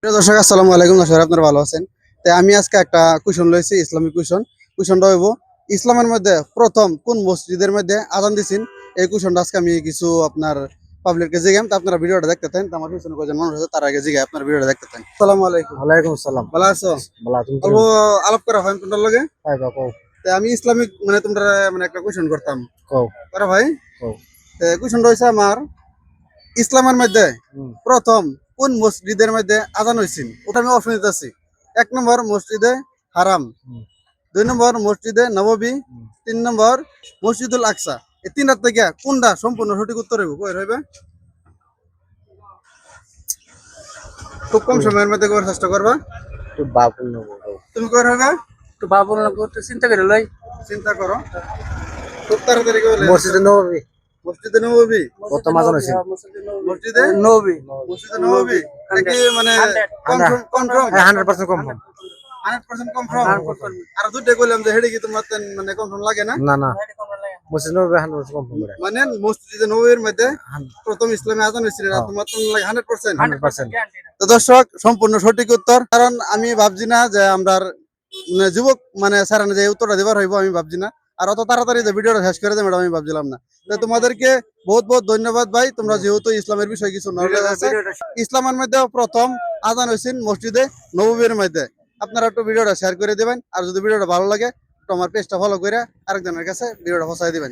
প্রিয় দর্শক আসসালামু আলাইকুম। দর্শক আপনারা ভালো আছেন? তাই আমি আজকে একটা কুশন লইছি, ইসলামিক কুশন। কুশনটা হইব ইসলামের মধ্যে প্রথম কোন মসজিদের মধ্যে আজান দিছেন। এই কুশনটা আজকে আমি কিছু আপনার পাবলিককে জিজ্ঞাম, তা আপনারা ভিডিওটা দেখতে থাকেন। তো আমার পিছনে কয়েকজন মানুষ আছে, তার আগে জিজ্ঞাসা আপনার ভিডিওটা দেখতে থাকেন। আসসালামু আলাইকুম। ওয়ালাইকুম আসসালাম। ভালো আছো? ভালো তুমি অল্প আলাপ করা হয় তোমরা লগে। ভাই বাকো তাই আমি ইসলামিক মানে তোমরা মানে একটা কুশন করতাম কও করা ভাই। কও কুশনটা হয়েছে আমার ইসলামের মধ্যে হুম প্রথম কোন মসজিদের মধ্যে আজান হয়েছিল, ওটা আমি অপশন দিতেছি। 1 নম্বর মসজিদে হারাম, হুম 2 নম্বর মসজিদে নববী, হুম। 3 নম্বর মসজিদুল আকসা। এই তিনটার থেকে কোনটা সম্পূর্ণ সঠিক উত্তর হইব? কই হইবে? খুব কম সময়ের মধ্যে করার চেষ্টা করবা। একটু বাবুল নবো তুমি কই হইবে? একটু বাবুল নবো তো চিন্তা করে লই। চিন্তা করো, খুব তাড়াতাড়ি করে মসজিদে নববী মসজিদে নববী। কত মাজন হইছে? মসজিদে নববী মসজিদে নববী নাকি মানে কনফার্ম কনফার্ম 100% কনফার্ম। 100% কনফার্ম। আর দুইটা কইলাম যে হেডি কি তোমার মানে কনফার্ম লাগে না? না না মসজিদ নববী 100% কনফার্ম করে মানে মসজিদে নববীর মধ্যে প্রথম ইসলামে আজান হয়েছিল, হ্যাঁ। তোমার তো লাগে 100%। 100%। তো দর্শক সম্পূর্ণ সঠিক উত্তর, কারণ আমি ভাবছি না যে আমরা মানে যুবক মানে স্যার যে উত্তরটা দিবার হইব, আমি ভাবছি না। আর অত তাড়াতাড়ি যে ভিডিওটা শেষ করে দেবে এটা আমি ভাবছিলাম না। তো তোমাদেরকে বহুত বহুত ধন্যবাদ ভাই, তোমরা যেহেতু ইসলামের বিষয়ে কিছু নলেজ আছে। ইসলামের মধ্যে প্রথম আজান হয়েছিল মসজিদে নববীর মধ্যে। আপনারা একটু ভিডিওটা শেয়ার করে দিবেন, আর যদি ভিডিওটা ভালো লাগে তো আমার পেজটা ফলো করে আরেকজনের কাছে ভিডিওটা পৌঁছায় দিবেন।